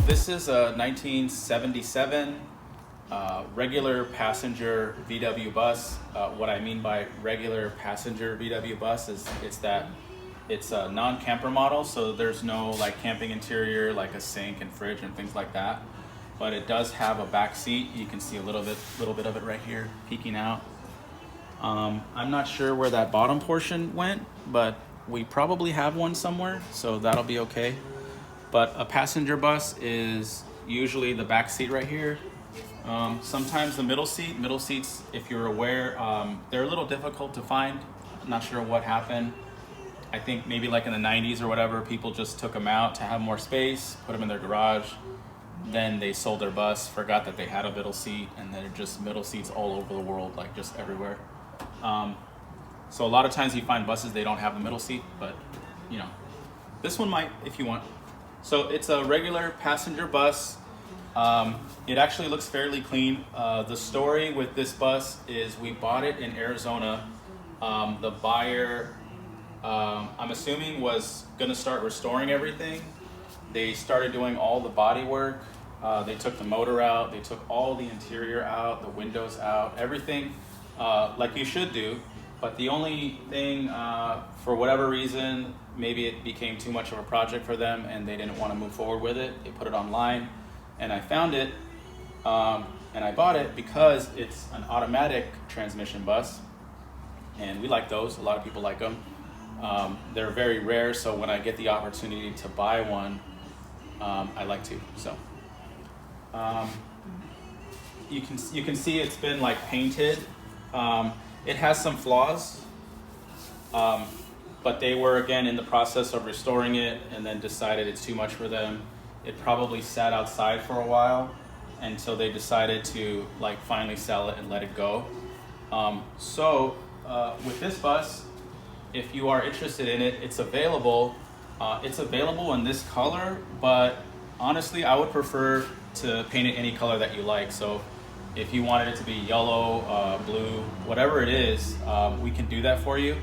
This is a 1977 regular passenger VW bus. What I mean by regular passenger VW bus is it's a non-camper model, so there's no like camping interior like a sink and fridge and things like that. But it does have a back seat. You can see a little bit of it right here peeking out. I'm not sure where that bottom portion went, but we probably have one somewhere, so that'll be okay. But a passenger bus is usually the back seat right here. Sometimes the middle seats, if you're aware, they're a little difficult to find. I'm not sure what happened. I think maybe like in the 90s or whatever, people just took them out to have more space, put them in their garage. Then they sold their bus, forgot that they had a middle seat, and then just middle seats all over the world, like just everywhere. So a lot of times you find buses, they don't have the middle seat, but you know, this one might if you want. So it's a regular passenger bus. It actually looks fairly clean. The story with this bus is we bought it in Arizona. The buyer, I'm assuming, was gonna start restoring everything. They started doing all the body work. They took the motor out, they took all the interior out, the windows out, everything like you should do. But the only thing, for whatever reason, maybe it became too much of a project for them and they didn't want to move forward with it. They put it online and I found it and I bought it because it's an automatic transmission bus and we like those. A lot of people like them. They're very rare, so when I get the opportunity to buy one, I like to. So you can see it's been like painted. It has some flaws, but they were again in the process of restoring it and then decided it's too much for them. It probably sat outside for a while until they decided to like finally sell it and let it go. So with this bus, if you are interested in it, it's available. It's available in this color, but honestly, I would prefer to paint it any color that you like. So if you wanted it to be yellow, blue, whatever it is, we can do that for you.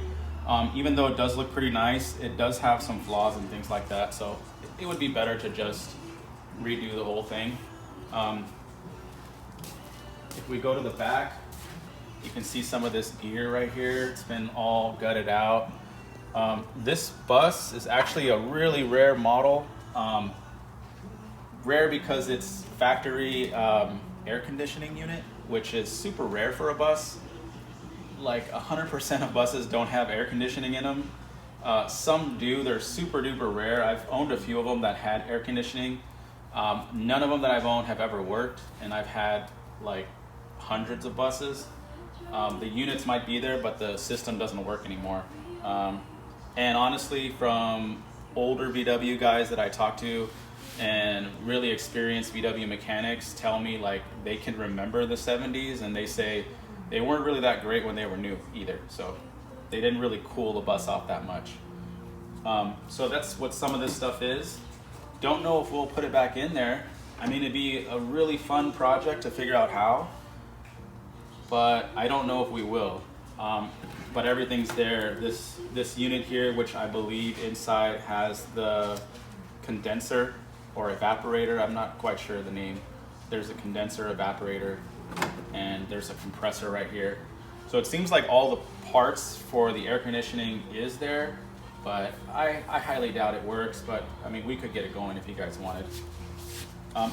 Even though it does look pretty nice, it does have some flaws and things like that. So it would be better to just redo the whole thing. If we go to the back, you can see some of this gear right here. It's been all gutted out. This bus is actually a really rare model. Rare because it's factory air conditioning unit, which is super rare for a bus. Like 100% of buses don't have air conditioning in them. Some do, they're super duper rare. I've owned a few of them that had air conditioning. None of them that I've owned have ever worked, and I've had like hundreds of buses. The units might be there, but the system doesn't work anymore. And honestly, from older VW guys that I talk to and really experienced VW mechanics tell me like they can remember the 70s and they say they weren't really that great when they were new either. So they didn't really cool the bus off that much. So that's what some of this stuff is. Don't know if we'll put it back in there. I mean, it'd be a really fun project to figure out how, but I don't know if we will. But everything's there. This unit here, which I believe inside has the condenser or evaporator, I'm not quite sure the name. There's a condenser, evaporator, and there's a compressor right here. So it seems like all the parts for the air conditioning is there, but I highly doubt it works, but I mean, we could get it going if you guys wanted.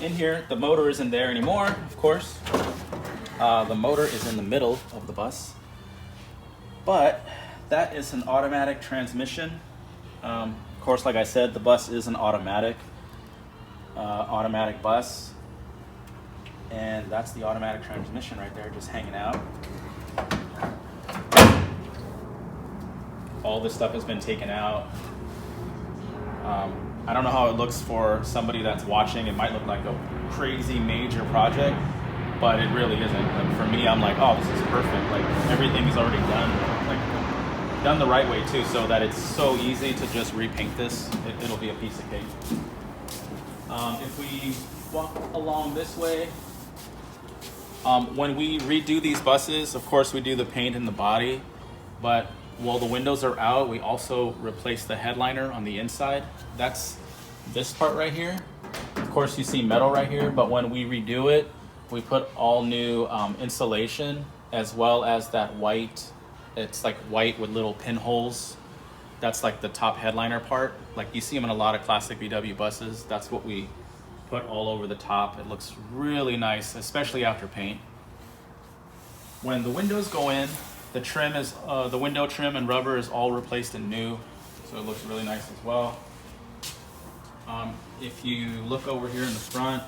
In here, the motor isn't there anymore, of course. The motor is in the middle of the bus, but that is an automatic transmission. Of course, like I said, the bus is an automatic bus, and that's the automatic transmission right there, just hanging out. All this stuff has been taken out. I don't know how it looks for somebody that's watching. It might look like a crazy major project, but it really isn't. Like for me, I'm like, oh, this is perfect. Like everything is already done the right way too, so that it's so easy to just repaint this. It'll be a piece of cake. If we walk along this way, when we redo these buses, of course we do the paint in the body, but while the windows are out, we also replace the headliner on the inside. That's this part right here. Of course you see metal right here, but when we redo it, we put all new insulation, as well as that white, it's like white with little pinholes. That's like the top headliner part. Like you see them in a lot of classic VW buses. That's what we put all over the top. It looks really nice, especially after paint. When the windows go in, the trim is, the window trim and rubber is all replaced in new. So it looks really nice as well. If you look over here in the front,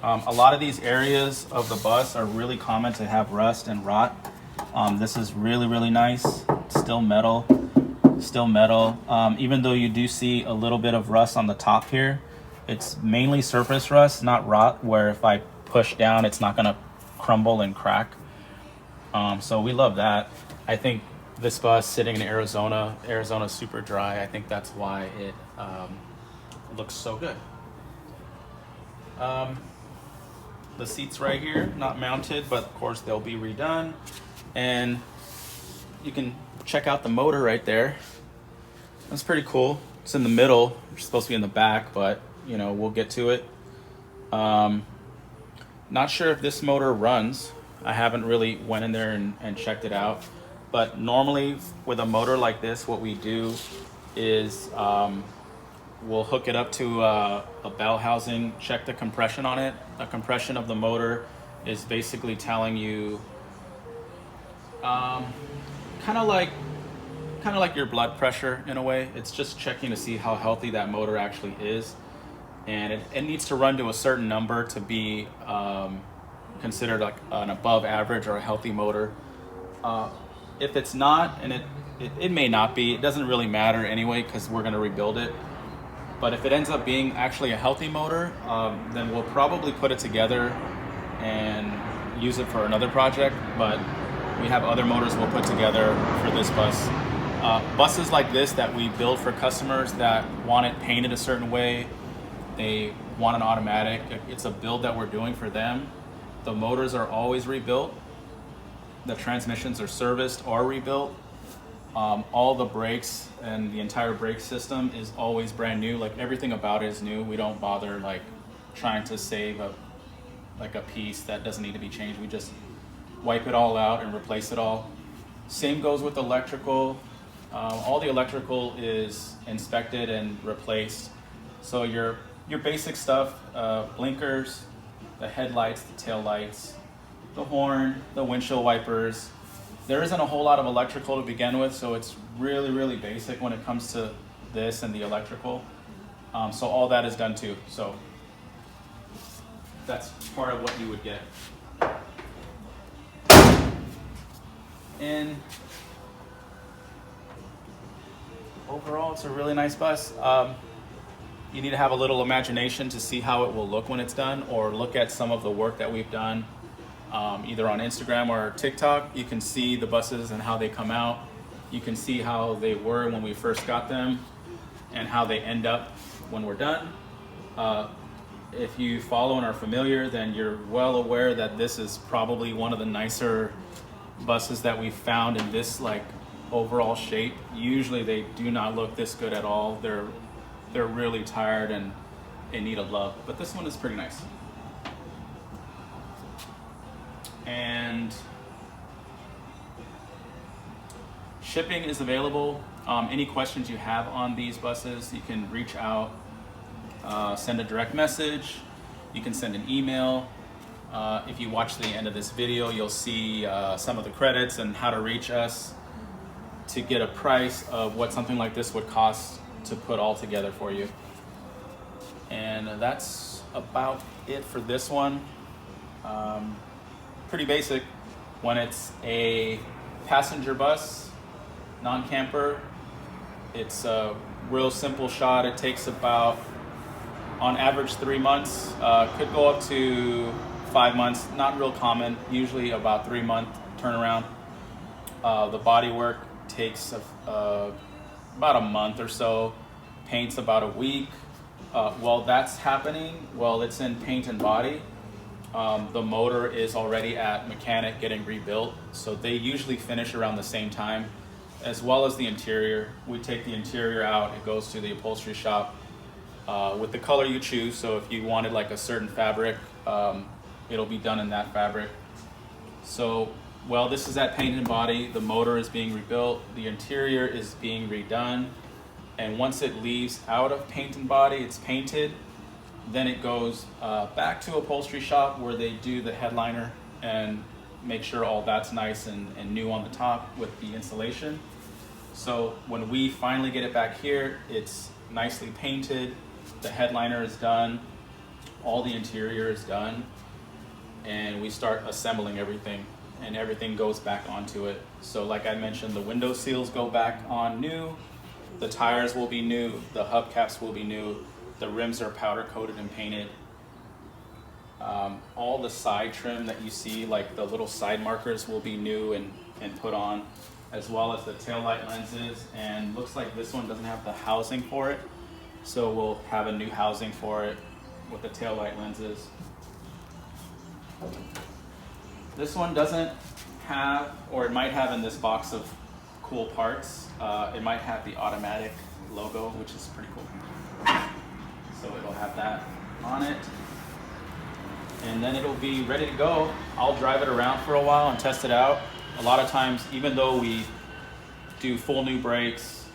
a lot of these areas of the bus are really common to have rust and rot. This is really, really nice. Still metal, still metal. Even though you do see a little bit of rust on the top here, it's mainly surface rust, not rot, where if I push down, it's not gonna crumble and crack. So we love that. I think this bus sitting in Arizona's super dry. I think that's why it looks so good. The seats right here, not mounted, but of course they'll be redone. And you can check out the motor right there. That's pretty cool. It's in the middle. It's supposed to be in the back, but you know, we'll get to it. Not sure if this motor runs. I haven't really went in there and checked it out. But normally with a motor like this, what we do is we'll hook it up to a bell housing, check the compression on it. The compression of the motor is basically telling you kind of like your blood pressure in a way. It's just checking to see how healthy that motor actually is. And it needs to run to a certain number to be considered like an above average or a healthy motor. If it's not, and it may not be, it doesn't really matter anyway because we're going to rebuild it. But if it ends up being actually a healthy motor, then we'll probably put it together and use it for another project. But we have other motors we'll put together for this bus. Buses like this that we build for customers that want it painted a certain way, they want an automatic, it's a build that we're doing for them. The motors are always rebuilt. The transmissions are serviced or rebuilt. All the brakes and the entire brake system is always brand new. Like everything about it is new. We don't bother like trying to save a piece that doesn't need to be changed. We just wipe it all out and replace it all. Same goes with electrical. All the electrical is inspected and replaced. So your basic stuff, blinkers, the headlights, the tail lights, the horn, the windshield wipers. There isn't a whole lot of electrical to begin with, so it's really, really basic when it comes to this and the electrical. So all that is done too. So that's part of what you would get. And overall, it's a really nice bus. You need to have a little imagination to see how it will look when it's done, or look at some of the work that we've done either on Instagram or TikTok. You can see the buses and how they come out. You can see how they were when we first got them and how they end up when we're done. If you follow and are familiar, then you're well aware that this is probably one of the nicer buses that we've found in this like overall shape. Usually they do not look this good at all. They're really tired and in need of love, but this one is pretty nice. And shipping is available. Any questions you have on these buses, you can reach out, send a direct message, you can send an email. If you watch the end of this video, you'll see some of the credits and how to reach us to get a price of what something like this would cost to put all together for you. And that's about it for this one. Pretty basic. When it's a passenger bus, non-camper, it's a real simple shot. It takes about, on average, 3 months. Could go up to 5 months, not real common, usually about 3 month turnaround. The body work takes about a month or so, paint's about a week. While that's happening, while it's in paint and body, the motor is already at mechanic getting rebuilt, so they usually finish around the same time, as well as the interior. We take the interior out, it goes to the upholstery shop, with the color you choose. So if you wanted like a certain fabric, it'll be done in that fabric. So, well, this is at paint and body. The motor is being rebuilt. The interior is being redone. And once it leaves out of paint and body, it's painted. Then it goes back to upholstery shop where they do the headliner and make sure all that's nice and new on the top with the insulation. So when we finally get it back here, it's nicely painted. The headliner is done. All the interior is done. And we start assembling everything, and everything goes back onto it. So like I mentioned, the window seals go back on new, the tires will be new, the hubcaps will be new, the rims are powder coated and painted. All the side trim that you see, like the little side markers, will be new and put on, as well as the taillight lenses. And looks like this one doesn't have the housing for it, so we'll have a new housing for it with the taillight lenses. This one doesn't have, or it might have in this box of cool parts, it might have the automatic logo, which is pretty cool. So it'll have that on it. And then it'll be ready to go. I'll drive it around for a while and test it out. A lot of times, even though we do full new brakes,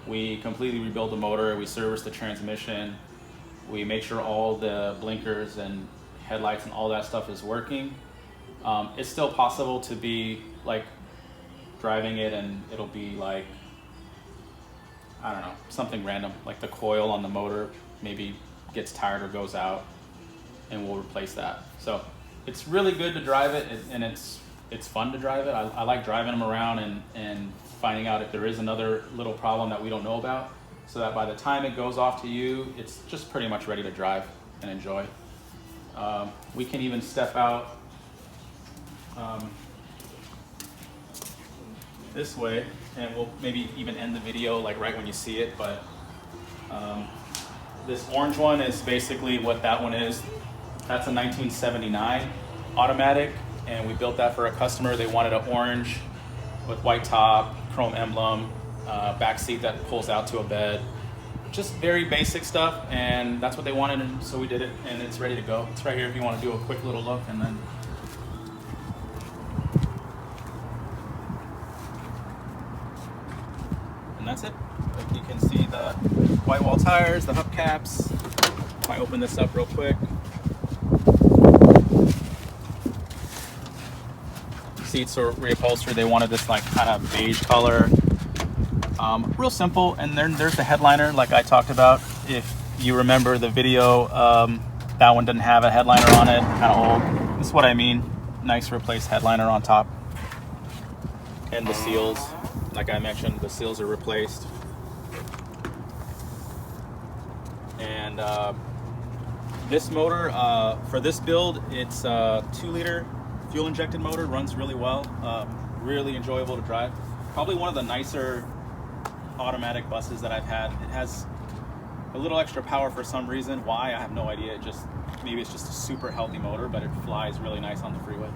we completely rebuild the motor, we service the transmission, we make sure all the blinkers and headlights and all that stuff is working. It's still possible to be like driving it and it'll be like, I don't know, something random, like the coil on the motor maybe gets tired or goes out, and we'll replace that. So it's really good to drive it, and it's fun to drive it. I like driving them around and finding out if there is another little problem that we don't know about, so that by the time it goes off to you, it's just pretty much ready to drive and enjoy. We can even step out this way, and we'll maybe even end the video like right when you see it. But this orange one is basically what that one is. That's a 1979 automatic, and we built that for a customer. They wanted an orange with white top, chrome emblem, back seat that pulls out to a bed. Just very basic stuff, and that's what they wanted, and so we did it, and it's ready to go. It's right here if you want to do a quick little look, and then that's it. Like you can see the white wall tires, the hubcaps. If I open this up real quick, seats are reupholstered. They wanted this like kind of beige color. Real simple, and then there's the headliner like I talked about. If you remember the video, that one didn't have a headliner on it, kind of old. This is what I mean, nice replaced headliner on top. And the seals, like I mentioned, the seals are replaced. And this motor, for this build, it's a 2-liter fuel injected motor, runs really well, really enjoyable to drive. Probably one of the nicer automatic buses that I've had. It has a little extra power for some reason. Why, I have no idea. Maybe it's just a super healthy motor, but it flies really nice on the freeway.